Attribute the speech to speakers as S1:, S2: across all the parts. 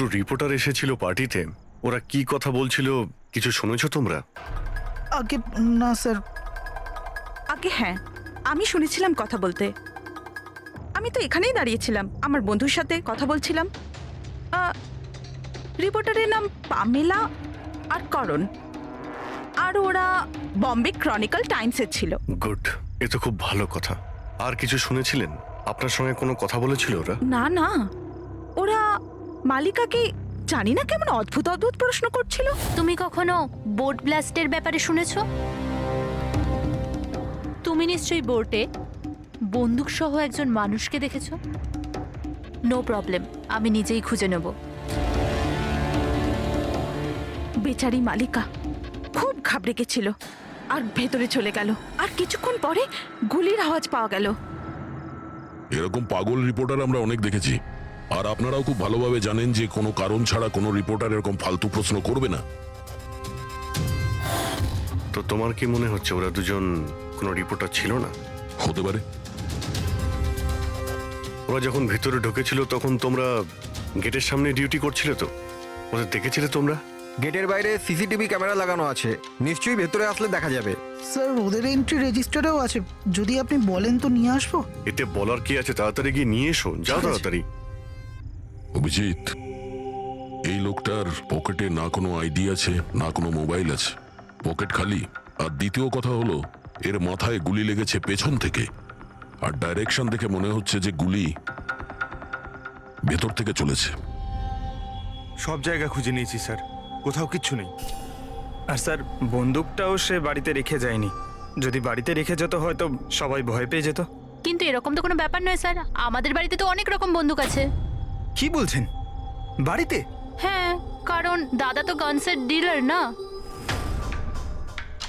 S1: দুটো রিপোর্টার এসেছিল পার্টিতে, ওরা কি কথা বলছিল কিছু শুনেছো তোমরা?
S2: আগে না স্যার।
S3: আগে হ্যাঁ, আমি শুনেছিলাম কথা বলতে। আমি তো এখানেই দাঁড়িয়েছিলাম, আমার বন্ধুর সাথে কথা বলছিলাম। রিপোর্টারের নাম পামেলা আর করণ, আর ওরা বম্বে ক্রনিকল টাইমসের ছিল।
S1: গুড, এ তো খুব ভালো কথা। আর কিছু শুনেছিলেন? আপনার সঙ্গে কোনো কথা বলেছিল ওরা?
S3: না না, ওরা মালিকাকে জানি না কেমন অদ্ভুত অদ্ভুত প্রশ্ন করছিল।
S4: তুমি কখনো বোট ব্লাস্টের ব্যাপারে শুনেছো? তুমি নিশ্চয়ই বোটে বন্দুক সহ একজন মানুষকে দেখেছো। নো প্রবলেম, আমি নিজেই খুঁজে নেব।
S3: বেচারি মালিকা খুব ঘাবড়ে গেছিল আর ভেতরে চলে গেল। আর কিছুক্ষণ পরে গুলির আওয়াজ পাওয়া গেল।
S5: এরকম পাগল রিপোর্টার আমরা অনেক দেখেছি, আর আপনারাও খুব ভালোভাবে জানেন যে কোনো কারণ ছাড়া কোনো রিপোর্টার এরকম ফালতু প্রশ্ন করবে না।
S1: তো তোমার কি মনে হচ্ছে ওরা দুজন কোনো রিপোর্টার ছিল না?
S5: হতে পারে।
S1: ওরা যখন ভেতরে ঢুকেছিল তখন তোমরা গেটের সামনে ডিউটি করছিলে, তো ওদের দেখেছিলে তোমরা?
S6: গেটের বাইরে সিসিটিভি ক্যামেরা লাগানো আছে, নিশ্চয়ই ভেতরে আসলে দেখা যাবে।
S2: স্যার ওদের এন্ট্রি রেজিস্টারেও আছে, যদি আপনি বলেন তো নিয়ে আসবো।
S1: এতে বলার কি আছে? তাড়াতাড়ি গিয়ে নিয়ে এসো, যাও তাড়াতাড়ি।
S5: অভিজিৎ, এই লোকটার পকেটে না কোনো আইডি আছে না কোনো মোবাইল আছে, পকেট খালি। আর দ্বিতীয় কথা হলো, এর মাথায় গুলি লেগেছে পেছন থেকে, আর ডাইরেকশন দেখে মনে হচ্ছে যে গুলি ভেতর থেকে চলেছে।
S7: সব জায়গা খুঁজে নিয়েছি স্যার, কোথাও কিচ্ছু নেই। আর স্যার বন্দুকটাও সে বাড়িতে রেখে যায়নি, যদি বাড়িতে রেখে যেত হয়তো সবাই ভয় পেয়ে যেত।
S4: কিন্তু এরকম তো কোনো ব্যাপার নয় স্যার, আমাদের বাড়িতে তো অনেক রকম বন্দুক আছে।
S7: কি বলছেন, বাড়িতে?
S4: হ্যাঁ, কারণ দাদা তো গানসের ডিলার না।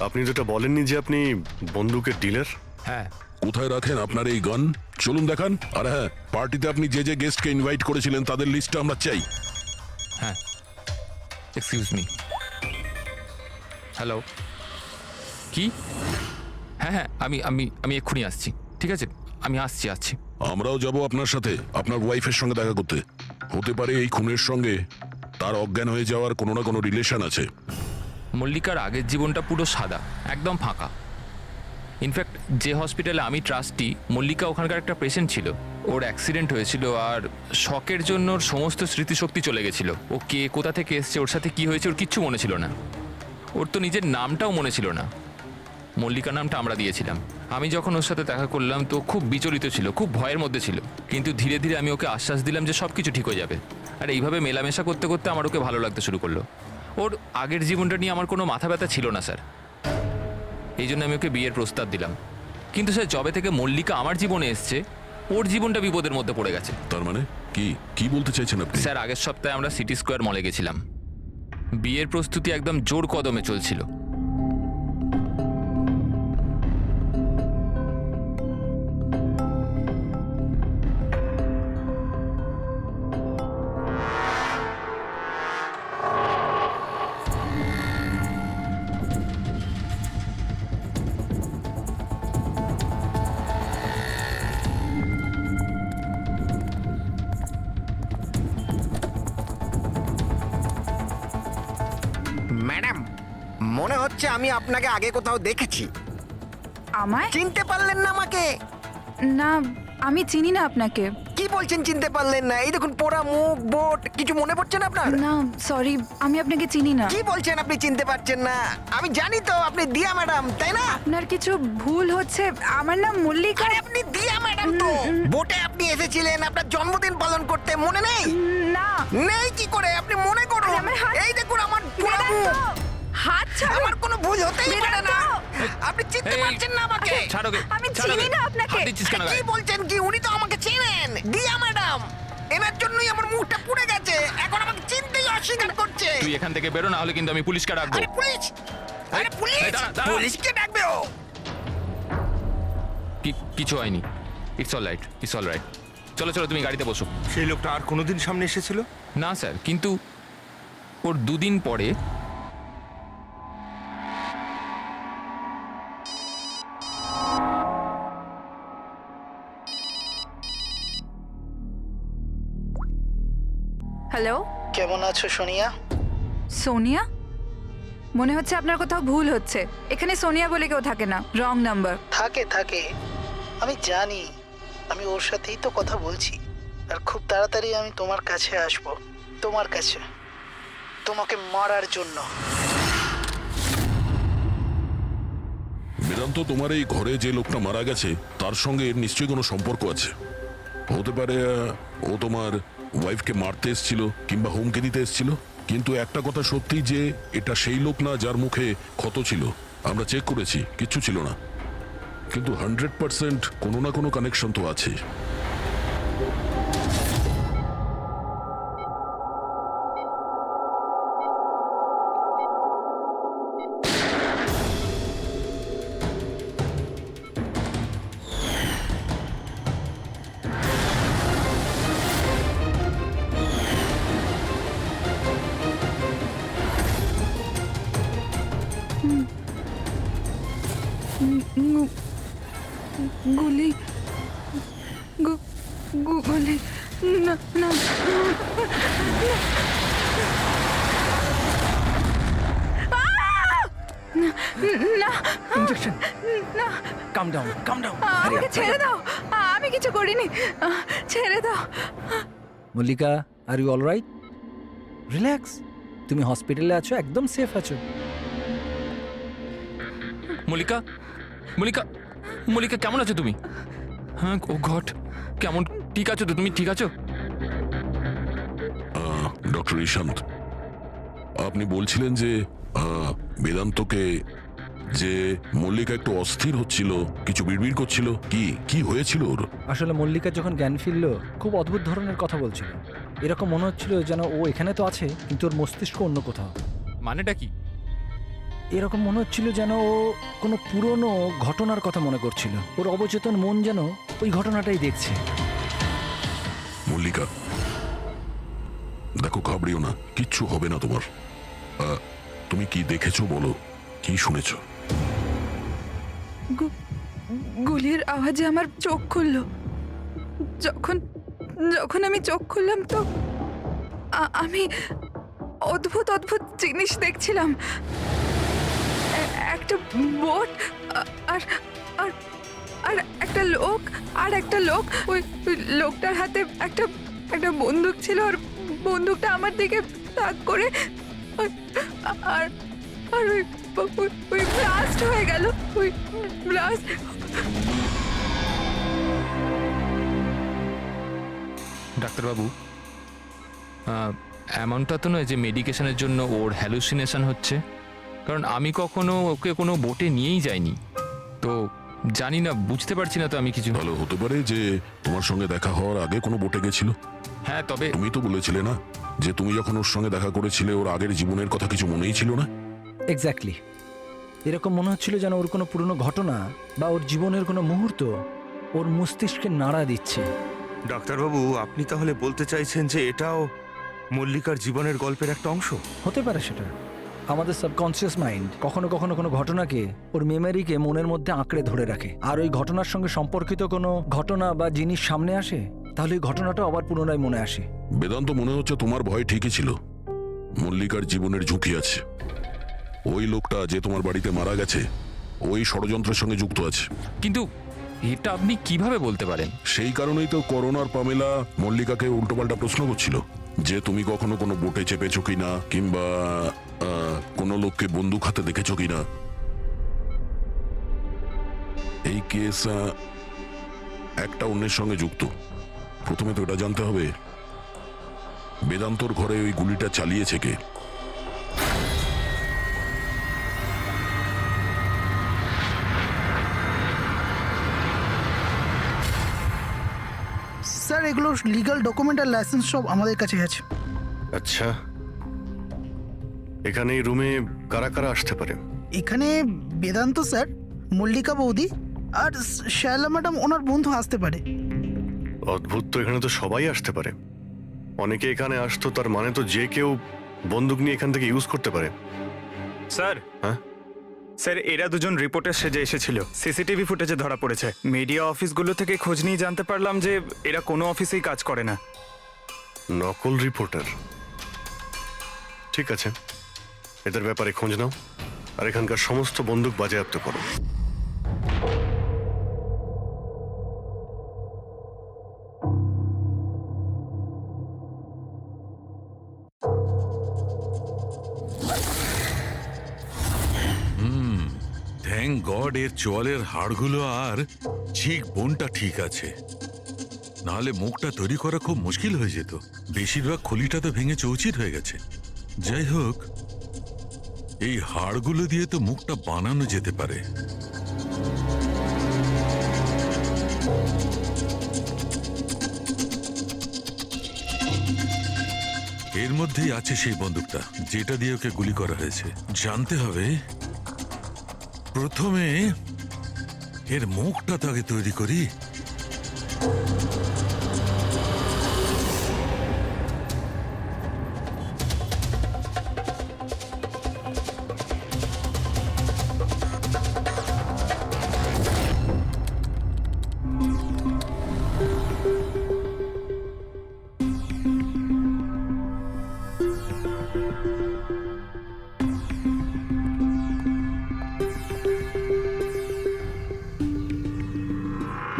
S1: আপনি যেটা বলেননি যে আপনি বন্দুকের ডিলার?
S8: হ্যাঁ,
S5: কোথায় রাখেন আপনার এই গান? চলুন দেখান। আর হ্যাঁ, পার্টিতে আপনি যে যে গেস্টকে ইনভাইট করেছিলেন তাদের লিস্টটা আমরা চাই।
S8: হ্যাঁ, এক্সকিউজ মি। হ্যালো, কি? হ্যাঁ হ্যাঁ, আমি আমি আমি এক্ষুনি আসছি। ঠিক আছে, আমি আসছি।
S5: আমরাও যাব আপনার সাথে আপনার ওয়াইফের সঙ্গে দেখা করতে। হতে পারে এই খুনের সঙ্গে তার অজ্ঞান হয়ে যাওয়ার কোনো না কোনো রিলেশন আছে।
S8: মল্লিকার আগের জীবনটা পুরো সাদা, একদম ফাঁকা। ইনফ্যাক্ট যে হসপিটালে আমি ট্রাস্টি, মল্লিকা ওখানকার একটা পেশেন্ট ছিল। ওর অ্যাক্সিডেন্ট হয়েছিল আর শকের জন্য ওর সমস্ত স্মৃতিশক্তি চলে গেছিল। ও কে, কোথা থেকে এসছে, ওর সাথে কি হয়েছে ওর কিচ্ছু মনে ছিল না। ওর তো নিজের নামটাও মনে ছিল না। মল্লিকা নামটা আমরা দিয়েছিলাম। আমি যখন ওর সাথে দেখা করলাম তো খুব বিচলিত ছিল, খুব ভয়ের মধ্যে ছিল। কিন্তু ধীরে ধীরে আমি ওকে আশ্বাস দিলাম যে সব কিছু ঠিক হয়ে যাবে। আর এইভাবে মেলামেশা করতে করতে আমার ওকে ভালো লাগতে শুরু করলো। ওর আগের জীবনটা নিয়ে আমার কোনো মাথা ব্যথা ছিল না স্যার, এই জন্য আমি ওকে বিয়ের প্রস্তাব দিলাম। কিন্তু স্যার যবে থেকে মল্লিকা আমার জীবনে এসছে, ওর জীবনটা বিপদের মধ্যে পড়ে গেছে।
S5: তার মানে কি কি বলতে চাইছেন আপনি?
S8: স্যার আগের সপ্তাহে আমরা সিটি স্কোয়ার মলে গেছিলাম। বিয়ের প্রস্তুতি একদম জোর কদমে চলছিল।
S6: ম্যাডাম, মনে হচ্ছে আমি আপনাকে আগে কোথাও দেখেছি।
S9: আমায়?
S6: চিনতে পারলেন না আমাকে?
S9: না, আমি চিনি না আপনাকে।
S6: কি বলছেন চিনতে পারলেন না? এই দেখুন পোড়া মুখ, বোট, কিছু মনে পড়ছে না আপনার?
S9: না সরি, আমি আপনাকে চিনি না।
S6: কি বলছেন আপনি চিনতে পারছেন না? আমি জানি তো আপনি দিয়া ম্যাডাম, তাই না?
S9: আপনার কিছু ভুল হচ্ছে। আমার নাম মল্লিকা।
S6: আরে আপনি দিয়া ম্যাডাম তো। বোটে আপনি এসেছিলেন আপনার জন্মদিন পালন করতে, মনে নেই?
S9: না।
S6: নেই কি করে? আপনি মনে করুন।
S9: আরে আমার হাত-
S6: এই দেখুন আমার পোড়া
S9: মেরান
S6: মুখ।
S9: তো। হাত ছাড়ো।
S6: আমার কোনো ভুল হতেই পারে
S9: মেরান
S6: না।
S9: তো।
S6: আপনি চিনতে
S8: এই,
S6: পারছেন না আমাকে?
S8: ছাড় ওকে,
S9: আমি
S8: ছাড়
S9: চিনি
S8: ওকে।
S9: না আপনাকে।
S8: হাত দিচ্ছিস কেন
S6: কি
S8: গায়ে?
S6: বলছেন কি? উনি তো আমাকে চেনেন, দিয়া ম্যাডাম। এনার জন্যই আমার মুখটা পুড়ে গেছে, এখন আমাকে চিনতেই অস্বীকার করছে।
S8: তুই এখান থেকে বেরো, না হলে কিন্তু আমি পুলিশকে ডাকবো।
S6: আরে পুলিশ! আরে পুলিশ!
S8: এই, দাঁড়া, দাঁড়া।
S6: পুলিশকে ডাকবে ও।
S8: কিছু হয়নি, it's all right, it's all right. চলো চলো, তুমি গাড়িতে বসো।
S7: সেই লোকটা আর কোনোদিন সামনে এসেছিল?
S8: না স্যার, কিন্তু ওর দুদিন পরে
S9: হ্যালো,
S6: কে
S2: কেমন আছো সোনিয়া?
S9: সোনিয়া? মনে হচ্ছে আপনার কোথাও ভুল হচ্ছে। এখানে সোনিয়া বলে কেউ থাকে না, রং নাম্বার।
S2: থাকে আমি জানি, আমি ওর সাথেই তো কথা বলছি। আর খুব তাড়াতাড়ি আমি তোমার কাছে আসব, তোমার কাছে, তোমাকে মারার জন্য।
S5: বেদান্ত, তোমার এই ঘরে যে লোকটা মারা গেছে তার সঙ্গে এর নিশ্চয়ই কোনো সম্পর্ক আছে। হতে পারে ও তোমার ওয়াইফকে মারতে এসেছিল কিংবা হুমকি দিতে এসেছিল। কিন্তু একটা কথা সত্যি যে এটা সেই লোক না যার মুখে ক্ষত ছিল। আমরা চেক করেছি, কিচ্ছু ছিল না। কিন্তু 100% কোনো না কোনো কানেকশন তো আছে।
S9: গুলি গুলি না না না,
S10: ইনজেকশন।
S9: না,
S10: কাম ডাউন।
S9: আমাকে ছেড়ে দাও, আমি কিছু করিনি, ছেড়ে দাও।
S10: Mallika, are you alright? Relax, তুমি হসপিটালে আছো, একদম সেফ আছো।
S8: মল্লিকা, মল্লিকা, মল্লিকা কেমন আছো তুমি? হ্যাঁ, ও গড, কেমন, ঠিক আছো তো তুমি? ঠিক আছো?
S5: ডক্টর ঈশান্ত, আপনি বলছিলেন যে বেদান্তকে, যে মল্লিকা একটু অস্থির হচ্ছিল, কিছু বিড়বিড় করছিল। কি হয়েছিল ওর?
S10: আসলে মল্লিকা যখন জ্ঞান ফিরল খুব অদ্ভুত ধরনের কথা বলছিল। এরকম মনে হচ্ছিল যেন ও এখানে তো আছে কিন্তু ওর মস্তিষ্ক অন্য কোথাও।
S8: মানেটা কি?
S10: এরকম মনে হচ্ছিল যেন ও কোনো পুরনো ঘটনার কথা মনে করছিল। ওর অবচেতন মন যেন ওই ঘটনাটাই দেখছে।
S5: মল্লিকা, দেখো, ঘাবড়িও না, কিচ্ছু হবে না তোমার। তুমি কি দেখেছো বলো, কি শুনেছো?
S9: গুলির আওয়াজে আমার চোখ খুলল। যখন যখন আমি চোখ খুললাম তো আমি অদ্ভুত জিনিস দেখছিলাম। একটা বোট আর আর আর একটা লোক ওই লোকটার হাতে একটা বন্দুক ছিল। আর বন্দুকটা আমার দিকে তাক করে আর আর ওই ব্লাস্ট হয়ে গেল। ওই ব্লাস্ট।
S8: ডাক্তারবাবু, এমনটা তো নয় যে মেডিকেশনের জন্য ওর হ্যালুসিনেশন হচ্ছে, কারণ আমি কখনো ওকে কোনো বোটে নিয়েই যাইনি, তো জানি না, বুঝতে পারছি না তো আমি কিছু।
S5: ভালো হতে পারে যে তোমার সঙ্গে দেখা হওয়ার আগে কোনো বোটে গেছিল।
S8: হ্যাঁ, তবে
S5: তুমি তো বলেছিলে না যে তুমি যখন ওর সঙ্গে দেখা করেছিলে ওর আগের জীবনের কথা কিছু মনেই ছিল না।
S10: এক্স্যাক্টলি, এরকম মনে হচ্ছিল যেন ওর কোনো পুরনো ঘটনা বা ওর জীবনের কোনো মুহূর্ত ওর মস্তিষ্কে নাড়া দিচ্ছে।
S7: ডাক্তারবাবু, আপনি তাহলে বলতে চাইছেন যে এটাও মল্লিকার জীবনের গল্পের একটা অংশ?
S10: হতে পারে সেটা। আমাদের সাবকনসিয়াস মাইন্ড কখনো কখনো কোনো ঘটনাকে, ওর মেমোরিকে মনের মধ্যে আঁকড়ে ধরে রাখে। আর ওই ঘটনার সঙ্গে সম্পর্কিত কোনো ঘটনা বা জিনিস সামনে আসে, তাহলে ওই ঘটনাটা আবার পুনরায় মনে আসে।
S5: বেদান্ত, মনে হচ্ছে তোমার ভয় ঠিকই ছিল। মল্লিকার জীবনের ঝুঁকি আছে। ওই লোকটা যে তোমার বাড়িতে মারা গেছে ওই ষড়যন্ত্রের সঙ্গে যুক্ত আছে।
S8: কিন্তু এটা আপনি কিভাবে বলতে পারেন?
S5: সেই কারণেই তো করোনার পামেলা মল্লিকাকে উল্টোপাল্টা প্রশ্ন করছিল যে তুমি কখনো কোনো বোটে চেপেছো কিনা, কিংবা কোনো লোককে বন্দুক হাতে দেখেছো কিনা। এই কেস একটা অন্যের সঙ্গে যুক্ত। প্রথমে তো এটা জানতে হবে বেদান্তর ঘরে ওই গুলিটা চালিয়েছে কে।
S2: স্যার, এগুলো লিগ্যাল ডকুমেন্ট আর লাইসেন্স সব আমাদের কাছে আছে।
S1: আচ্ছা, এখানে এই রুমে কারা কারা আসতে পারে?
S2: এখানে বেদান্ত স্যার, মল্লিকা বৌদি আর শায়লা ম্যাডাম ওনার বন্ধু আসতে পারে।
S1: অদ্ভুত তো, এখানে তো সবাই আসতে পারে। অনেকে এখানে আসতো, তার মানে তো যে কেউ বন্দুক নিয়ে এখান থেকে ইউজ করতে পারে।
S7: স্যার,
S1: হ্যাঁ
S7: স্যার, এরা দুজন রিপোর্টার সেজে এসেছিল, সিসিটিভি ফুটেজে ধরা পড়েছে। মিডিয়া অফিসগুলো থেকে খোঁজ নিয়ে জানতে পারলাম যে এরা কোনো অফিসেই কাজ করে না।
S1: নকল রিপোর্টার? ঠিক আছে, এদের ব্যাপারে খোঁজ নাও আর এখানকার সমস্ত বন্দুক বাজেয়াপ্ত করো।
S11: থ্যাংক গড এর চোয়ালের হাড়গুলো আর চিক বোনটা ঠিক আছে, নাহলে মুখটা তৈরি করা খুব মুশকিল হয়ে যেত। বেশিরভাগ খলিটা তো ভেঙে চৌচির হয়ে গেছে। যাই হোক, এই হাড়গুলো দিয়ে তো মুখটা বানানো যেতে পারে। এর মধ্যেই আছে সেই বন্দুকটা যেটা দিয়ে ওকে গুলি করা হয়েছে। জানতে হবে প্রথমে এর মুখটা তো আগে তৈরি করি।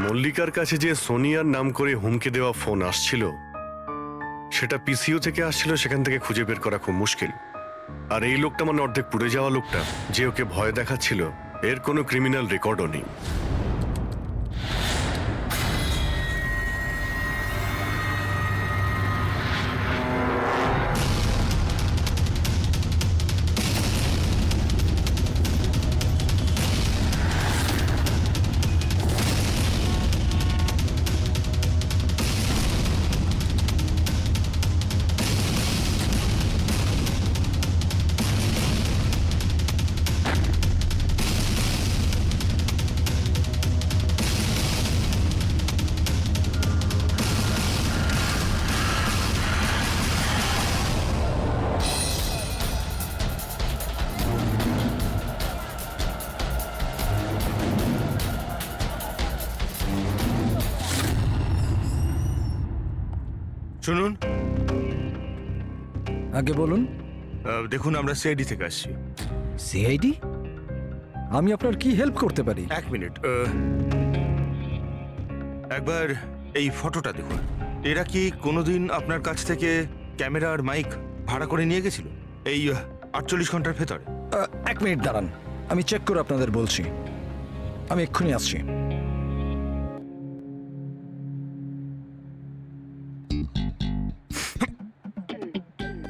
S1: মল্লিকার কাছে যে সোনিয়ার নাম করে হুমকি দেওয়া ফোন আসছিল, সেটা পিসিও থেকে আসছিল, সেখান থেকে খুঁজে বের করা খুব মুশকিল। আর এই লোকটা মানে অর্ধেক পুড়ে যাওয়া লোকটা যে ওকে ভয় দেখাচ্ছিল, এর কোনো ক্রিমিনাল রেকর্ডও নেই।
S7: শুনুন,
S10: আগে বলুন।
S7: দেখুন, আমরা সিআইডি থেকে আসছি।
S10: সিআইডি? আমি আপনার কি হেল্প করতে পারি?
S7: এক মিনিট, একবার এই ফটোটা দেখুন। এরা কি কোনোদিন আপনার কাছ থেকে ক্যামেরা আর মাইক ভাড়া করে নিয়ে গেছিল এই 48 ঘন্টার ভেতরে?
S10: এক মিনিট দাঁড়ান, আমি চেক করে আপনাদের বলছি। আমি এক্ষুনি আসছি।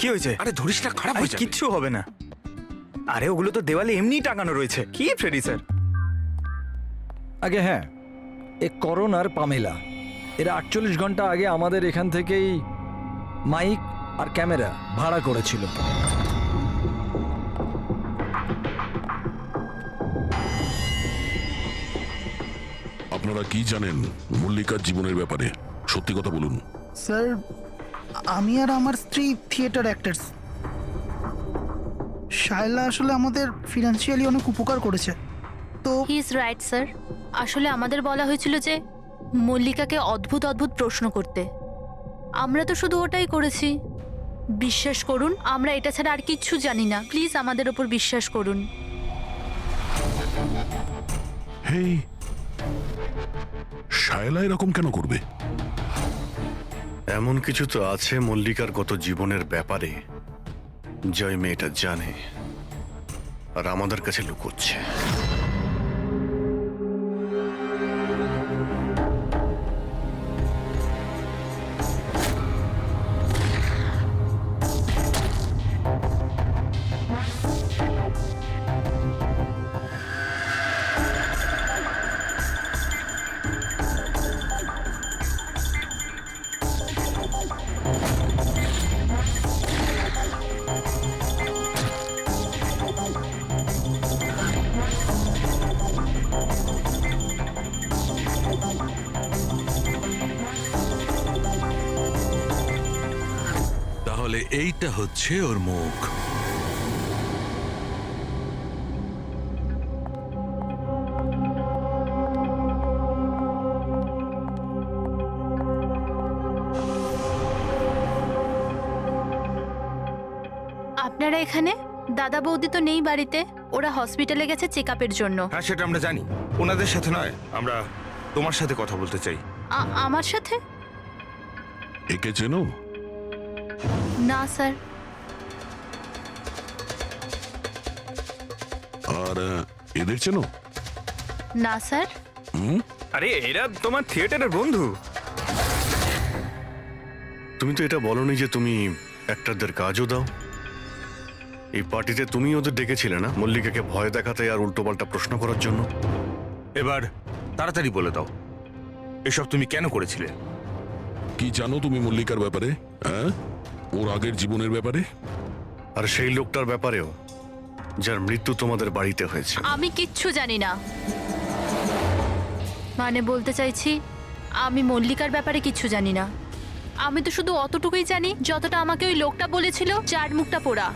S7: কি হয়েছে?
S6: আরে ধরিস না, খারাপ
S7: আরে
S6: হয়ে যাবে।
S7: কিচ্ছু হবে না। আরে ওগুলো তো দেওয়ালে এমনিই টাঙানো রয়েছে। কি ফ্রেডি স্যার?
S10: আগে হ্যাঁ, এ করণ আর পামেলা, এরা 48 ঘন্টা আগে আমাদের এখান থেকেই মাইক আর ক্যামেরা ভাড়া করেছিল।
S5: আপনারা কি জানেন মল্লিকার জীবনের ব্যাপারে? সত্যি কথা বলুন।
S2: স্যার, আমি আর আমার স্ত্রী থিয়েটার অ্যাক্টার্স। শায়লা আসলে আমাদের ফিনান্সিয়ালি অনেক উপকার করেছে। তো
S4: হি ইজ রাইট স্যার। আসলে আমাদের বলা হয়েছিল যে মল্লিকাকে অদ্ভুত অদ্ভুত প্রশ্ন করতে। আমরা তো শুধু ওটাই করেছি। বিশ্বাস করুন, আমরা এটা ছাড়া আর কিচ্ছু জানি না। প্লিজ আমাদের ওপর বিশ্বাস করুন।
S5: হেই, শায়লা এরকম কেন করবে?
S1: এমন কিছু তো আছে মল্লিকার গত জীবনের ব্যাপারে, যে ওই মেয়েটা জানে আর আমাদের কাছে লুকোচ্ছে।
S11: তাহলে এইটা হচ্ছে ওর মুখ।
S4: আপনারা এখানে? দাদা বৌদি তো নেই বাড়িতে, ওরা হসপিটালে গেছে চেক আপের জন্য।
S7: হ্যাঁ সেটা আমরা জানি, ওনাদের সাথে নয়, আমরা তোমার সাথে কথা বলতে চাই।
S4: আমার সাথে?
S5: একে চেনো?
S4: না স্যার।
S5: আর এদের চেনো?
S4: না স্যার।
S5: হুম?
S7: আরে এরা তোমার থিয়েটারের বন্ধু।
S1: তুমি তো এটা বলনি যে তুমি অ্যাক্টরদের কাজও দাও। এই পার্টিতে তুমি ওদের ডেকেছিলে না, মল্লিকাকে ভয় দেখাতে আর উল্টোপাল্টা প্রশ্ন করার জন্য?
S7: এবার তাড়াতাড়ি বলে দাও, এসব তুমি কেন করেছিলে?
S5: কি জানো তুমি মল্লিকার ব্যাপারে? হ্যাঁ, ওর আগের জীবনের ব্যাপারে?
S1: আর সেই লোকটার ব্যাপারেও, যার মৃত্যু তোমাদের বাড়িতে হয়েছে।
S4: আমি কিচ্ছু জানি না। মানে বলতে চাইছি, আমি মল্লিকার ব্যাপারে কিচ্ছু জানি না। আমি তো শুধু অতটুকুই জানি যতটা আমাকে ওই লোকটা বলেছিল, যার মুখটা পোড়া।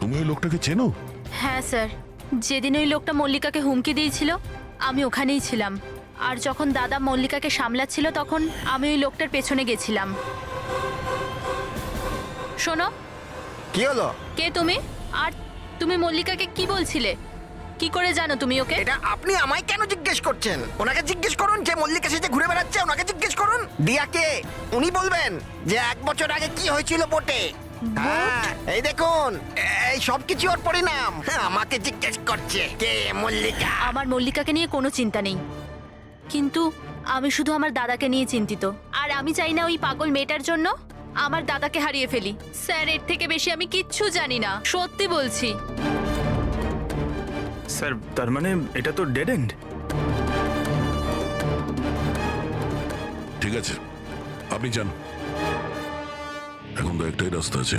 S5: তুমি ওই লোকটাকে চেনো?
S4: হ্যাঁ স্যার, যেদিন ওই লোকটা মল্লিকাকে হুমকি দিয়েছিল আমি ওখানেই ছিলাম। আর যখন দাদা মল্লিকাকে সামলাচ্ছিল তখন আমি ওই লোকটার পেছনে গেছিলাম। শোনো।
S6: কি হলো?
S4: কে তুমি? আর তুমি মল্লিকাকে কি বলছিলে? কি করে জানো তুমি ওকে?
S6: এটা আপনি আমায় কেন জিজ্ঞেস করছেন? ওনাকে জিজ্ঞেস করুন, যে মল্লিকা সেজে ঘুরে বেড়াচ্ছে ওনাকে জিজ্ঞেস করুন। দিয়াকে উনি বলবেন যে 1 বছর আগে কি হয়েছিল বোটে। হ্যাঁ, এই দেখুন, এই সব কিছু ওর পরিণাম। আমাকে জিজ্ঞেস করছে কে মল্লিকা।
S4: আমার মল্লিকাকে নিয়ে কোনো চিন্তা নেই, কিন্তু আমি শুধু আমার দাদাকে নিয়ে চিন্তিত। আর আমি চাই না ওই পাগল মেয়েটার জন্য আমার দাদাকে হারিয়ে ফেলি। স্যার, এর থেকে বেশি আমি কিচ্ছু জানি না, সত্যি বলছি।
S7: স্যার তার মানে এটা তো ডেড এন্ড।
S5: ঠিক আছে, আপনি যান। এখন তো একটাই রাস্তা আছে,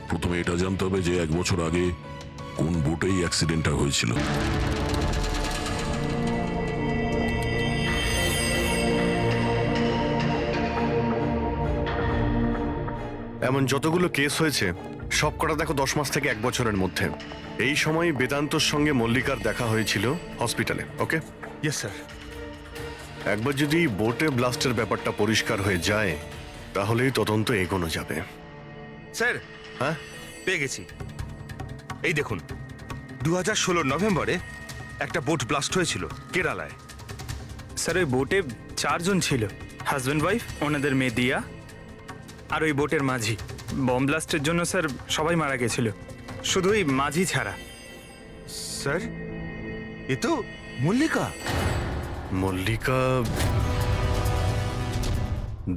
S5: প্রথমে এটা জানতে হবে যে 1 বছর আগে কোন বোটেই অ্যাক্সিডেন্টটা হয়েছিল।
S1: এমন যতগুলো কেস হয়েছে সব কটা দেখো 10 মাস থেকে 1 বছরের মধ্যে। এই সময় বেদান্তর সঙ্গে মল্লিকার দেখা হয়েছিল হসপিটালে। ওকে?
S7: Yes sir.
S1: একবার যদি বোটে ব্লাস্টের ব্যাপারটা পরিষ্কার হয়ে যায় তাহলেই তদন্ত এগোনো যাবে।
S7: স্যার,
S1: হ্যাঁ,
S7: পেয়ে গেছি। এই দেখুন, 2016 নভেম্বরে একটা বোট ব্লাস্ট হয়েছিল কেরালায়। স্যার ওই বোটে 4 জন ছিল, হাজব্যান্ড ওয়াইফ, ওনাদের মেয়ে দিয়া, আর ওই বোটের মাঝি। বম ব্লাস্টের জন্য স্যার সবাই মারা গেছিল, শুধু ওই মাঝি ছাড়া। স্যার এ তো মল্লিকা।
S1: মল্লিকা,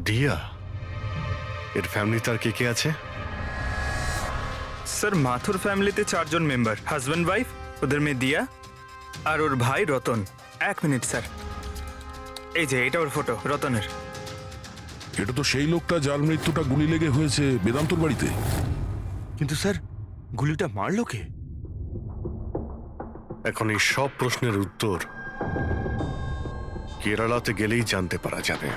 S1: দিয়া, এর ফ্যামিলি তার কে কে আছে?
S7: স্যার মাথুর ফ্যামিলিতে 4 জন মেম্বার, হাজব্যান্ড ওয়াইফ, ওদের মেয়ে দিয়া আর ওর ভাই রতন। 1 মিনিট স্যার, এই যে এটা ওর ফটো, রতনের।
S5: এটা তো সেই লোকটা যার মৃত্যুটা গুলি লেগে হয়েছে বেদান্তর বাড়িতে।
S7: কিন্তু স্যার গুলিটা মারলো কে?
S1: এখন এই সব প্রশ্নের উত্তর কেরালাতে গেলেই জানতে পারা যাবে।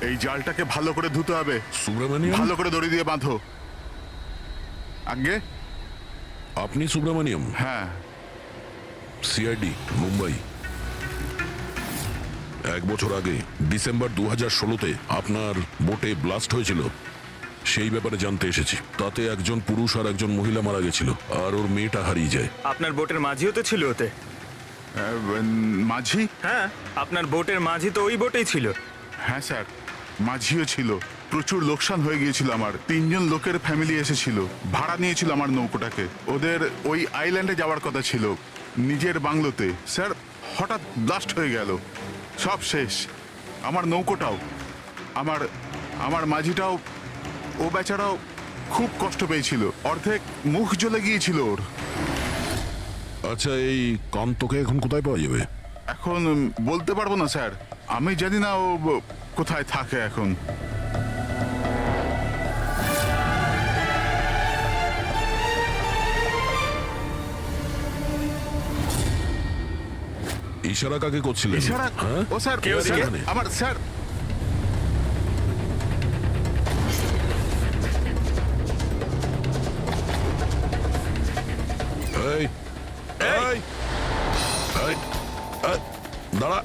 S12: এই জালটাকে ভালো করে ধুতে হবে।
S5: সুব্রমণিয়াম,
S12: ভালো করে দড়ি দিয়ে বাঁধো। আগে
S5: আপনি সুব্রমণিয়াম?
S12: হ্যাঁ।
S5: সিআইডি, মুম্বাই। 1 বছর আগে ডিসেম্বর 2016-তে আপনার বোটে ব্লাস্ট হয়েছিল, সেই ব্যাপারে জানতে এসেছি। তাতে একজন পুরুষ আর একজন মহিলা মারা গেছিল, আর ওর মেয়েটা হারিয়ে যায়।
S7: আপনার বোটের মাঝিও তো ছিল ওতে।
S12: মাঝি?
S7: হ্যাঁ, আপনার বোটের মাঝি তো ওই বোটেই ছিল।
S12: হ্যাঁ স্যার, মাঝিও ছিল। প্রচুর লোকসান হয়ে গিয়েছিল আমার। 3 জন লোকের ফ্যামিলি এসেছিল, ভাড়া নিয়েছিল আমার নৌকোটাকে। ওদের ওই আইল্যান্ডে যাওয়ার কথা ছিল, নিজের বাংলোতে। স্যার হঠাৎ ব্লাস্ট হয়ে গেল, সব শেষ। আমার নৌকোটাও, আমার আমার মাঝিটাও, ও বেচারাও খুব কষ্ট পেয়েছিল, অর্ধেক মুখ জ্বলে গিয়েছিল ওর।
S5: আচ্ছা, এই কান্তকে এখন কোথায় পাওয়া যাবে?
S12: এখন বলতে পারবো না স্যার, আমি জানি না ও কোথায় থাকে এখন।
S5: ইশারা কাকে করছিলেন?
S12: ইশারা?
S5: হ্যাঁ?
S12: ও স্যার,
S7: কে ওদিকে?
S12: স্যার, আমার স্যার,
S5: এই এই এই, এই, দাঁড়া।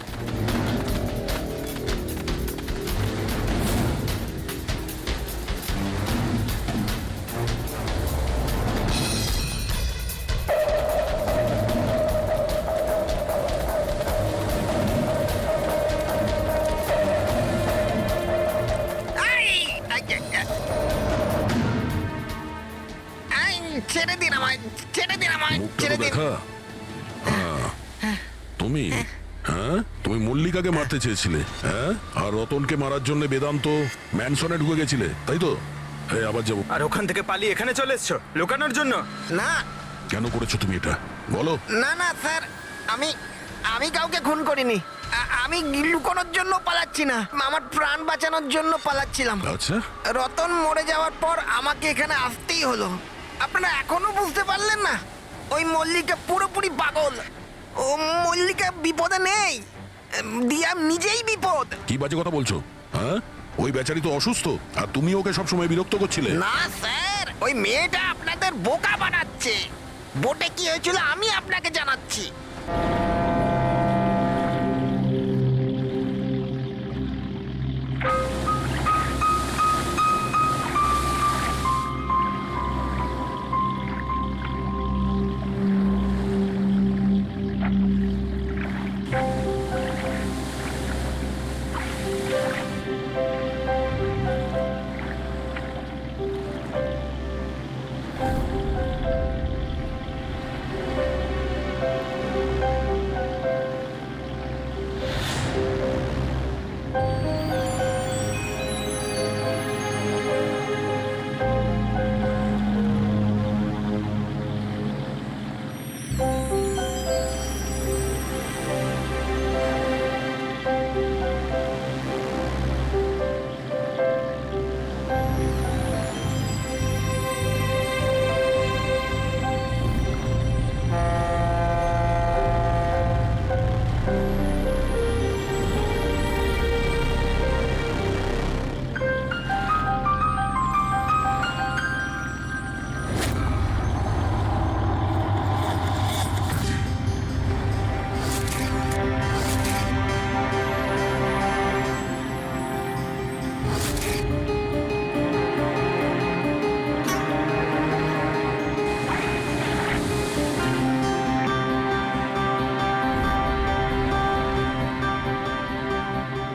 S6: ছেড়ে দিন আমায়, ছেড়ে দিন আমায়,
S5: মুখটা
S6: ছেড়ে
S5: তো
S6: দিন।
S5: দেখা। তুমি, হ্যাঁ, তুমি মল্লিকাকে মারতে চেয়েছিলে, হ্যাঁ, আর রতনকে মারার জন্য বেদান্ত ম্যানসনে ঢুকে গেছিলে, তাই তো? এই আবার যাবো।
S7: আর ওখান থেকে পালিয়ে এখানে চলে এসছো লুকানোর জন্য?
S6: না
S5: কেন করেছো তুমি এটা, বলো?
S6: না না স্যার, আমি আমি কাউকে খুন করিনি। আমি লুকোনোর জন্য পালাচ্ছি না, আমার প্রাণ বাঁচানোর জন্য পালাচ্ছিলাম।
S5: আচ্ছা,
S6: রতন মরে যাওয়ার পর আমাকে এখানে আসতেই হলো। আপনারা এখনো বুঝতে পারলেন না? ওই মল্লিকা পুরোপুরি পাগল। ও মল্লিকা বিপদে নেই, দিয়া নিজেই বিপদ।
S5: কি বাজে কথা বলছো? হ্যাঁ, ওই বেচারি তো অসুস্থ, আর তুমি ওকে সবসময় বিরক্ত করছিলে।
S6: না স্যার, ওই মেয়েটা আপনাদের বোকা বানাচ্ছে। বোটে কি হয়েছিল আমি আপনাকে জানাচ্ছি।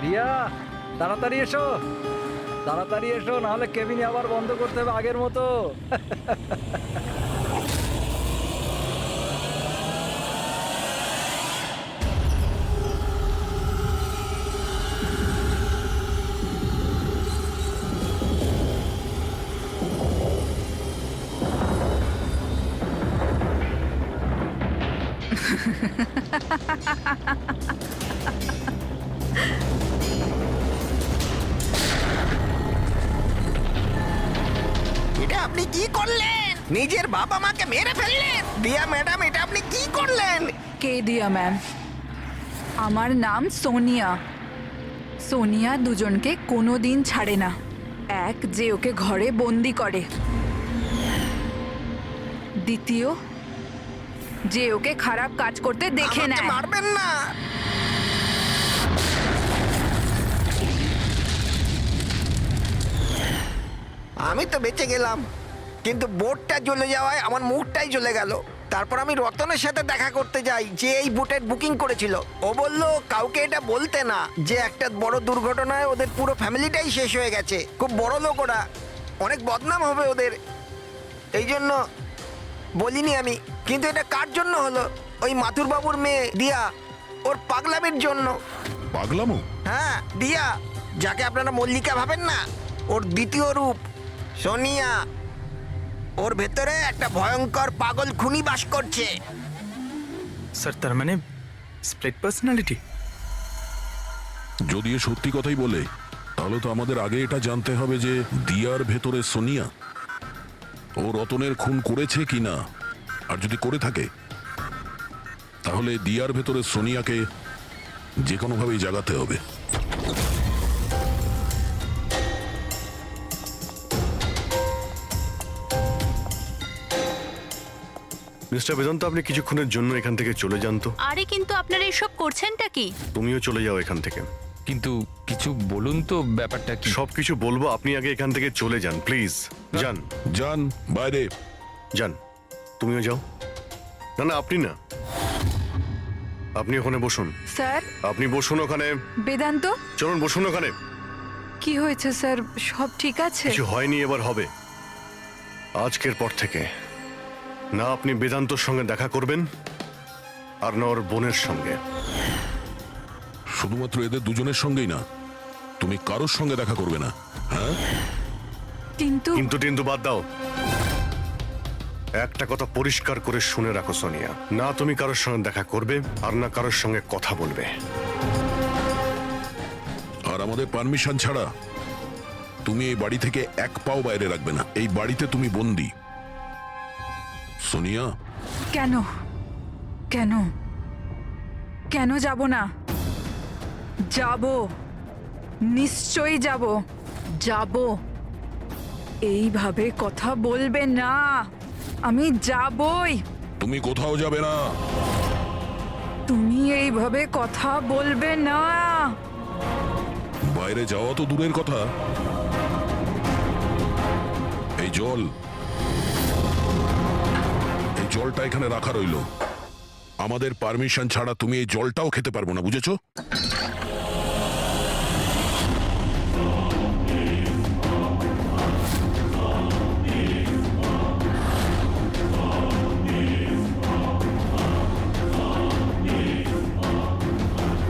S10: রিয়া, তাড়াতাড়ি এসো, তাড়াতাড়ি এসো, নাহলে কেবিনে আবার বন্ধ করতে হবে আগের মতো।
S6: এটা আপনি কি করলেন? নিজের বাবা মাকে মেরে ফেললেন। দিয়া ম্যাডাম, এটা আপনি কি করলেন?
S9: কে দিয়া ম্যাম? আমার নাম সোনিয়া। সোনিয়া দুজনকে কোনো দিন ছাড়ে না। এক, যে ওকে ঘরে বন্দি করে। দ্বিতীয়, যে ওকে খারাপ কাজ করতে দেখে
S6: আমাকে
S9: নেয়।
S6: মারবেন না। আমি তো বেঁচে গেলাম, কিন্তু বোটটা জ্বলে যাওয়ায় আমার মুখটাই জ্বলে গেল। তারপর আমি রতনের সাথে দেখা করতে যাই, যে এই বোটের বুকিং করেছিল। ও বলল কাউকে এটা বলতে না, যে একটা বড় দুর্ঘটনায় ওদের পুরো ফ্যামিলিটাই শেষ হয়ে গেছে। খুব বড় লোক ওরা, অনেক বদনাম হবে ওদের, এই জন্য বলিনি আমি। কিন্তু এটা কার জন্য হলো? ওই মাথুর বাবুর মেয়ে দিয়া, ওর পাগলামির জন্য।
S5: পাগলামো?
S6: হ্যাঁ, দিয়া, যাকে আপনারা মল্লিকা ভাবেন না, ওর দ্বিতীয় রূপ সোনিয়া। ওর ভেতরে একটা ভয়ঙ্কর পাগল খুনি বাস করছে।
S7: স্যার তার মানে স্প্লিট পার্সোনালিটি?
S5: যদি এ সত্যি কথাই বলে তাহলে তো আমাদের আগে এটা জানতে হবে যে দিয়ার ভেতরে সোনিয়া ও রতনের খুন করেছে কিনা। আর যদি করে থাকে তাহলে দিয়ার ভেতরে সোনিয়াকে যে কোনোভাবেই জাগাতে হবে।
S1: মিস্টার বেদান্ত, আপনি কিছুক্ষণের জন্য এখান থেকে চলে যান তো।
S4: আরে কিন্তু আপনারা এসব করছেনটা কি?
S1: তুমিও চলে যাও এখান থেকে।
S8: কিন্তু কিছু বলুন তো, ব্যাপারটা কি?
S1: সবকিছু বলবো, আপনি আগে এখান থেকে চলে যান প্লিজ। যান
S5: যান বাইরে।
S1: যান, তুমিও যাও। না না, আপনি না, আপনি ওখানে বসুন।
S9: স্যার,
S1: আপনি বসুন ওখানে।
S9: বেদান্ত,
S1: চলুন বসুন ওখানে।
S9: কি হয়েছে স্যার? সব ঠিক আছে?
S1: কিছু হয়নি, এবার হবে। আজকের পর থেকে না আপনি বেদান্তর সঙ্গে দেখা করবেন আর না ওর বোনের সঙ্গে।
S5: শুধুমাত্র এদের দুজনের সঙ্গেই না, তুমি কারোর সঙ্গে দেখা করবে না। হ্যাঁ,
S9: কিন্তু
S1: কিন্তু বাদ দাও। একটা কথা পরিষ্কার করে শুনে রাখো সোনিয়া, না তুমি কারোর সঙ্গে দেখা করবে আর না কারোর সঙ্গে কথা বলবে।
S5: আর আমাদের পারমিশন ছাড়া তুমি এই বাড়ি থেকে এক পাও বাইরে রাখবে না। এই বাড়িতে তুমি বন্দি। সোনিয়া,
S9: কেন কেন কেন যাব না? যাব, নিশ্চয়ই যাব। যাব। এইভাবে কথা বলবে না, আমি যাবই।
S5: তুমি কোথাও যাবে না।
S9: তুমি এইভাবে কথা বলবে না।
S5: বাইরে যাওয়া তো দূরের কথা, এই জলটা এখানে রাখা রইলো। আমাদের পারমিশন ছাড়া তুমি এই জলটাও খেতে পারবো না, বুঝেছো?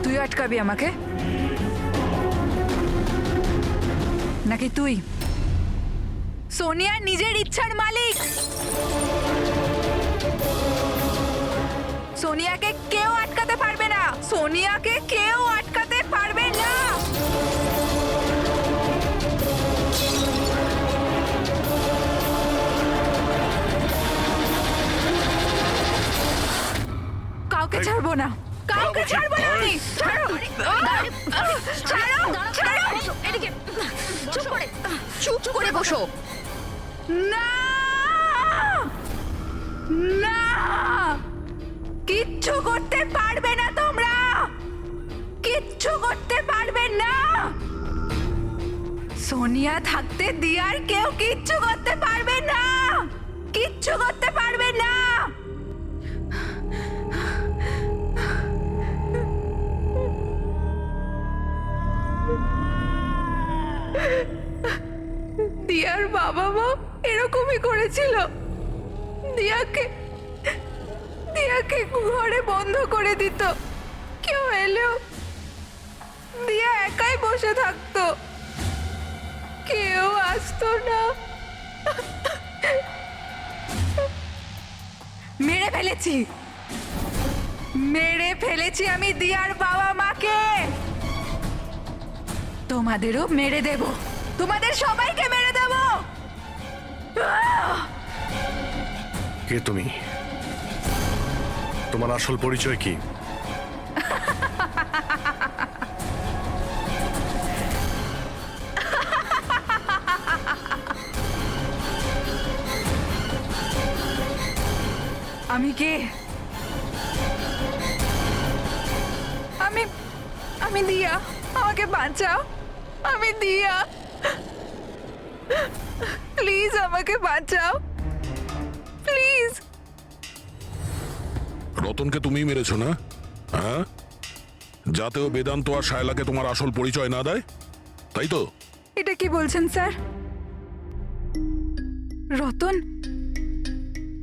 S9: তুই আটকাবি আমাকে নাকি তুই সোনিয়া নিজের ইচ্ছার মালিক? সোনিয়াকে কেউ আটকাতে পারবে না। সোনিয়াকে কেউ আটকাতে পারবে না। কাউকে ছাড়বো না, কাউকে ছাড়বো না আমি। ছাড়ো, ছাড়ো, ছাড়ো।
S4: এদিকে চুপ করে বসো।
S9: না, না, কিচ্ছু করতে পারবে না তোমরা, কিচ্ছু করতে পারবে না। সোনিয়া থাকতে দিয়ার কেউ কিচ্ছু করতে পারবে না, কিচ্ছু করতে পারবে না। দিয়ার বাবা মা এরকমই করেছিল। দিয়াকে ঘরে বন্ধ করে দিত। কেউ এলেও দিয়া একাই বসে থাকতো, কেউ আসতো না। মেরে ফেলেছি আমি দিয়ার বাবা মাকে। তোমাদেরও মেরে দেব, তোমাদের সবাইকে মেরে দেব।
S1: কে তুমি? তোমার আসল পরিচয় কি?
S9: আমি কে? আমি দিয়া। আমাকে বাঁচাও, আমি দিয়া। প্লিজ আমাকে বাঁচাও, প্লিজ।
S5: রতনকে তুমি মেরেছো না? হ্যাঁ, যাতে ও বেদান্ত আর শায়লাকে তোমার আসল পরিচয় না দেয়, তাই তো?
S9: এটা কি বলছেন স্যার?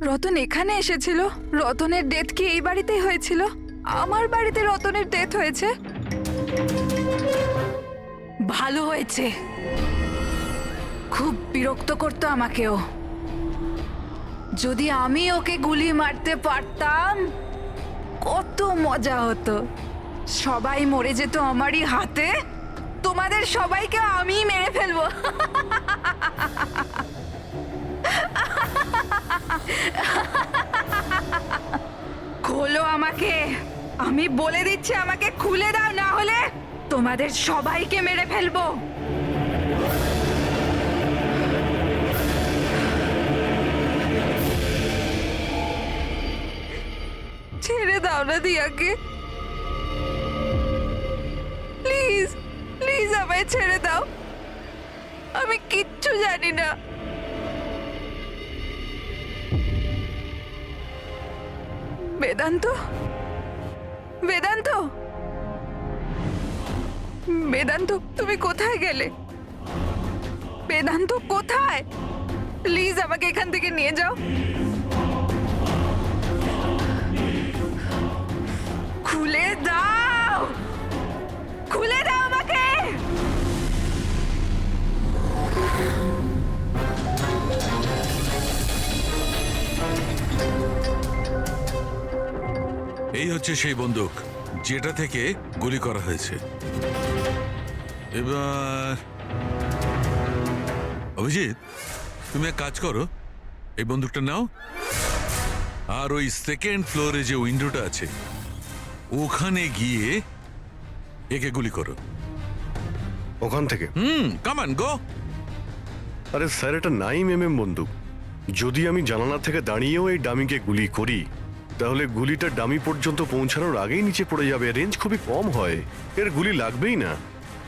S9: রতন এখানে এসেছিল? রতনের ডেথ কি এই বাড়িতেই হয়েছিল? আমার বাড়িতে রতনের ডেথ হয়েছে? ভালো হয়েছে। খুব বিরক্ত করতো আমাকেও। যদি আমি ওকে গুলি মারতে পারতাম কত মজা হতো। সবাই মরে যেত আমারই হাতে, তোমাদের সবাইকে আমি মেরে ফেলবো। খোলো আমাকে, আমি বলে দিচ্ছি, আমাকে খুলে দাও, না হলে তোমাদের সবাইকে মেরে ফেলবো। ছেড়ে দাও না দিয়াকে, প্লিজ প্লিজ আমায় ছেড়ে দাও। আমি কিচ্ছু জানি না। বেদান্ত, বেদান্ত, বেদান্ত, তুমি কোথায় গেলে? বেদান্ত কোথায়? প্লিজ আমাকে এখান থেকে নিয়ে যাও। খুলে দাও, খুলে দাও আমাকে।
S11: এই হচ্ছে সেই বন্দুক যেটা থেকে গুলি করা হয়েছে। এবার অভিজিৎ, তুমি এক কাজ করো, এই বন্দুকটা নাও আর ওই সেকেন্ড ফ্লোরে যে উইন্ডোটা আছে ওখানে গিয়ে একে গুলি করো।
S1: ওখান থেকে?
S11: Come on go.
S1: আরে স্যার, এটা 9mm বন্দুক। যদি আমি জানালা থেকে দাঁড়িয়েও এই ডামিকে গুলি করি তাহলে গুলিটা ডামি পর্যন্ত পৌঁছানোর আগেই নিচে পড়ে যাবে। রেঞ্জ খুবই কম হয়, এর গুলি লাগবেই না।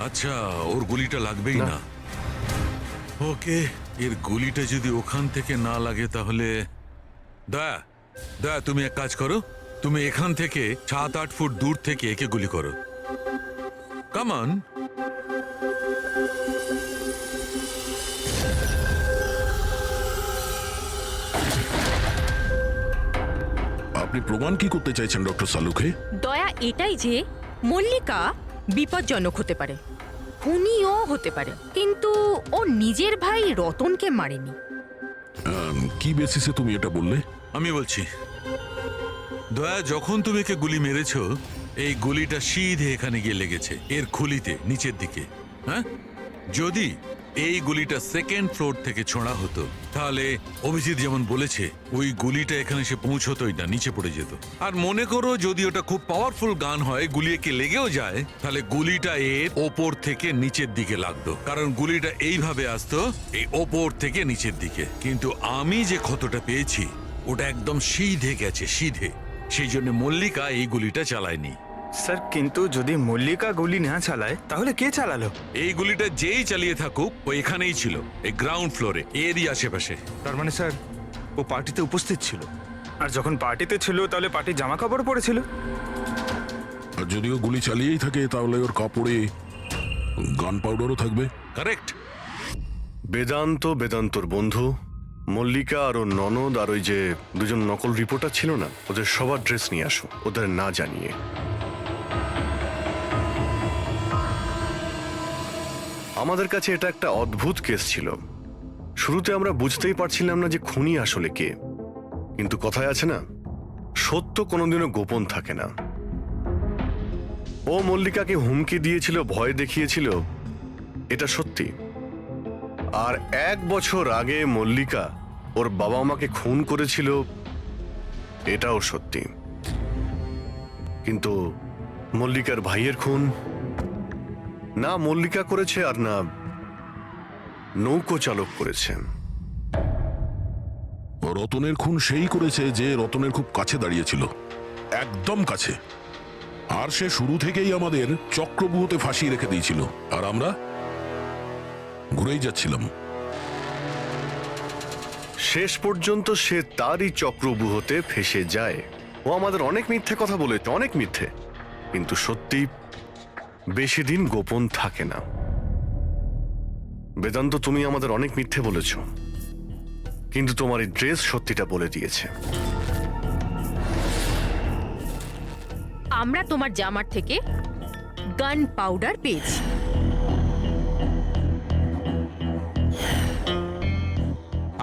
S11: আচ্ছা, ওর গুলিটা লাগবেই না। ওকে, এর গুলিটা যদি ওখান থেকে না লাগে তাহলে দয়া দয়া তুমি এক কাজ করো, তুমি এখান থেকে 7-8 ফুট দূর থেকে একে গুলি করো। Come on.
S5: আপনি প্রমাণ কি করতে চাইছেন ডক্টর সালুখে?
S13: দয়া এটাই যে মল্লিকা বিপজ্জনক হতে পারে, খুনিও হতে পারে, কিন্তু ও নিজের ভাই রতনকে মারেনি।
S5: কি বেসিসে তুমি এটা বললে?
S11: আমি বলছি, দয়া, যখন তুমি একে গুলি মেরেছো এই গুলিটা সিধে এখানে গিয়ে লেগেছে এর খুলিতে নিচের দিকে। হ্যাঁ, যদি এই গুলিটা সেকেন্ড ফ্লোর থেকে ছোঁড়া হতো তাহলে অভিজিৎ যেমন বলেছে ওই গুলিটা এখানে এসে পৌঁছতোই না, নিচে পড়ে যেত। আর মনে করো যদি ওটা খুব পাওয়ারফুল গান হয়, গুলি একে লেগেও যায়, তাহলে গুলিটা এর ওপর থেকে নিচের দিকে লাগতো, কারণ গুলিটা এইভাবে আসতো এই ওপর থেকে নিচের দিকে। কিন্তু আমি যে ক্ষতটা পেয়েছি ওটা একদম সিধে গেছে, সিধে। সেই জন্য মল্লিকা এই গুলিটা চালায়নি।
S7: স্যার, কিন্তু যদি মল্লিকা গুলি না চালায় তাহলে কে চালালো?
S11: এই গুলিটা যেই চালিয়ে থাকুক ও এখানেই ছিল, এই গ্রাউন্ড ফ্লোরে, এরই আশেপাশে।
S7: তার মানে স্যার ও পার্টিতে উপস্থিত ছিল, আর যখন পার্টিতে ছিল তাহলে পার্টির জামা কাপড় পরেছিল।
S5: আর যদিও গুলি চালিয়েই থাকে তাহলে ওর কাপড়ে গান পাউডারও থাকবে।
S11: কারেক্ট।
S1: বেদান্তর বন্ধু মল্লিকা আর ওর ননদ আর ওই যে দুজন নকল রিপোর্টার ছিল না, ওদের সবার ড্রেস নিয়ে আসো, ওদের না জানিয়ে। আমাদের কাছে এটা একটা অদ্ভুত কেস ছিল। শুরুতে আমরা বুঝতেই পারছিলাম না যে খুনি আসলে কে, কিন্তু কথায় আছে না, সত্য কোনোদিনও গোপন থাকে না। ও মল্লিকাকে হুমকি দিয়েছিল, ভয় দেখিয়েছিল, এটা সত্যি। আর 1 বছর আগে মল্লিকা ওর বাবা মাকে খুন করেছিল, এটাও সত্যি। কিন্তু মল্লিকার ভাইয়ের খুন না মল্লিকা করেছে আর না নৌকো চালক করেছে।
S5: রতনের খুন সেই করেছে যে রতনের খুব কাছে দাঁড়িয়েছিল, একদম কাছে। আর সে শুরু থেকেই আমাদের চক্রব্যূহতে ফাঁসিয়ে রেখে দিয়েছিল, আর আমরা ঘুরেই যাচ্ছিলাম।
S1: শেষ পর্যন্ত সে তারই চক্রব্যূহতে ফেসে যায়। ও আমাদের অনেক মিথ্যে কথা বলেছে, অনেক মিথ্যে, কিন্তু সত্যি বেশি দিন গোপন থাকে না। বেদান্ত, তুমি আমাদের অনেক মিথ্যে বলেছ, কিন্তু তোমার এই ড্রেস সত্যিটা বলে দিয়েছে।
S13: আমরা তোমার জামার থেকে গান পাউডার পেয়েছি।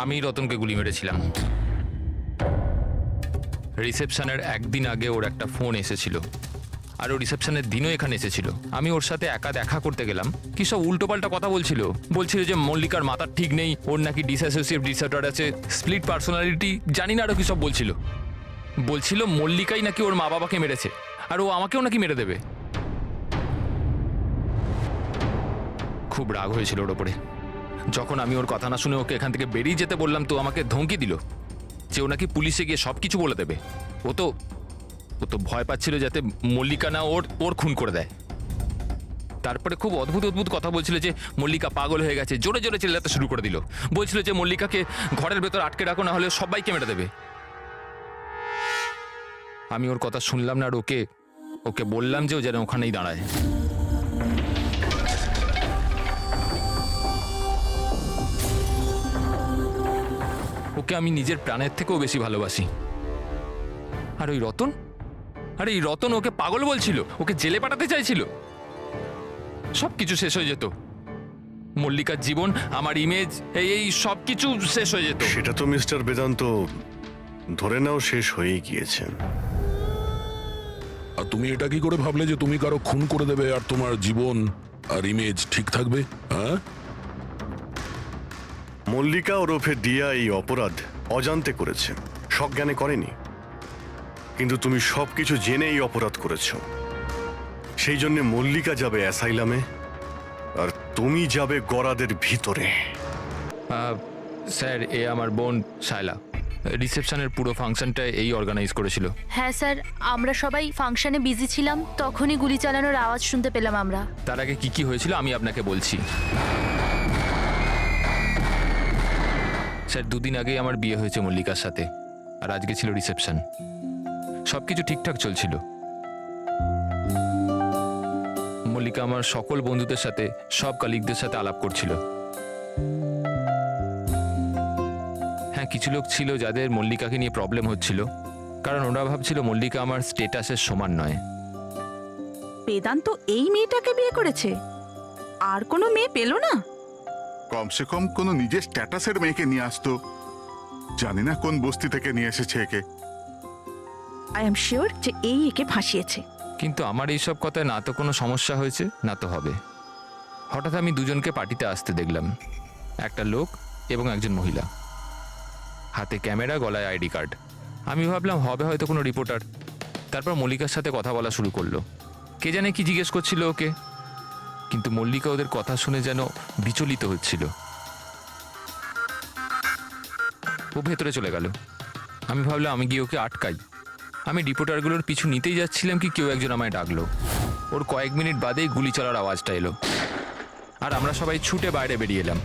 S8: আমি রতনকে গুলি মেরেছিলাম। রিসেপশনের একদিন আগে ওর একটা ফোন এসেছিল, আর ও রিসেপশনের দিনও এখানে এসেছিল। আমি ওর সাথে একা দেখা করতে গেলাম, কি সব উল্টোপাল্টা কথা বলছিল যে মল্লিকার মাথার ঠিক নেই, ওর নাকি ডিসঅ্যাসোসিয়েট ডিসঅর্ডার আছে, স্প্লিট পার্সোনালিটি, জানি না আরো কি সব বলছিল মল্লিকাই নাকি ওর মা বাবাকে মেরেছে, আর ও আমাকেও নাকি মেরে দেবে। খুব রাগ হয়েছিল ওর ওপরে। যখন আমি ওর কথা না শুনে ওকে এখান থেকে বেরিয়ে যেতে বললাম, তো আমাকে ধমকি দিল যে ও নাকি পুলিশে গিয়ে সব কিছু বলে দেবে। ও তো ভয় পাচ্ছিল যাতে মল্লিকা না ওর খুন করে দেয়। তারপরে খুব অদ্ভুত কথা বলছিল যে মল্লিকা পাগল হয়ে গেছে, জোরে জোরে চিল্লাতে শুরু করে দিল। বলছিল যে মল্লিকাকে ঘরের ভেতর আটকে রাখো, না হলে সবাইকে মেরে দেবে। আমি ওর কথা শুনলাম না, আর ওকে বললাম যে ও যেন ওখানেই দাঁড়ায়। ওকে আমি নিজের প্রাণের থেকেও বেশি ভালোবাসি। আর ওই রতন, এই রতন ওকে পাগল বলছিল, ওকে জেলে পাঠাতে চাইছিল। সবকিছু শেষ হয়ে যেত, মল্লিকার জীবন, আমার ইমেজ, এই সব কিছু শেষ হয়ে যেত।
S1: সেটা তো মিস্টার বেদান্ত ধরে নাও শেষ হয়েই গিয়েছে।
S5: আর তুমি এটা কি করে ভাবলে যে তুমি কারো খুন করে দেবে আর তোমার জীবন আর ইমেজ ঠিক থাকবে? হ্যাঁ,
S1: মল্লিকা ওরফে দিয়া এই অপরাধ অজান্তে করেছে, সজ্ঞানে করেনি। কিন্তু তুমি সবকিছু জেনে এই অপরাধ করেছো। সেই জন্য মল্লিকা যাবে অ্যাসাইলামে, আর তুমি যাবে গরাদের ভিতরে।
S8: স্যার, এ আমার বোন শায়লা। রিসেপশনের পুরো ফাংশনটা এই অর্গানাইজ করেছিল।
S4: হ্যাঁ স্যার, আমরা সবাই ফাংশনে বিজি ছিলাম, তখনই গুলি চালানোর আওয়াজ শুনতে পেলাম আমরা।
S8: তার আগে কি হয়েছিল আমি আপনাকে বলছি। স্যার, 2 দিন আগেই আমার বিয়ে হয়েছে মল্লিকার সাথে, আর আজকে ছিল রিসেপশন। সবকিছু ঠিকঠাক চলছিল। মল্লিকা আমার সকল বন্ধুদের সাথে, সব কলিগদের সাথে আলাপ করছিল। হ্যাঁ, কিছু লোক ছিল যাদের মল্লিকাকে নিয়ে প্রবলেম হচ্ছিল, কারণ ওরা ভাবছিল মল্লিকা আমার স্টেটাসের সমান নয়।
S3: বেদান্ত এই মেয়েটাকে বিয়ে করেছে, আর কোনো মেয়ে পেল না?
S12: কমসে কম কোনো নিজের স্ট্যাটাসের মেয়েকে নিয়ে আসতো। জানি না কোন বস্তি থেকে নিয়ে এসেছে একে।
S3: আই এম শিওর যে একে ফাঁসিয়েছে।
S8: কিন্তু আমার এইসব কথায় না তো কোনো সমস্যা হয়েছে, না তো হবে। হঠাৎ আমি দুজনকে পার্টিতে আসতে দেখলাম, একটা লোক এবং একজন মহিলা, হাতে ক্যামেরা, গলায় আইডি কার্ড। আমি ভাবলাম হবে হয়তো কোনো রিপোর্টার। তারপর মল্লিকার সাথে কথা বলা শুরু করলো। কে জানে কি জিজ্ঞেস করছিল ওকে, কিন্তু মল্লিকা ওদের কথা শুনে যেন বিচলিত হচ্ছিল। ও ভেতরে চলে গেল। আমি ভাবলাম আমি গিয়ে ওকে আটকাই। আমি রিপোর্টারগুলোর পিছু নিতেই যাচ্ছিলাম কি কেউ একজন আমায় ডাকলো। ওর কয়েক মিনিট বাদেই গুলি চলার আওয়াজটা এলো, আর আমরা সবাই ছুটে বাইরে বেরিয়ে এলাম।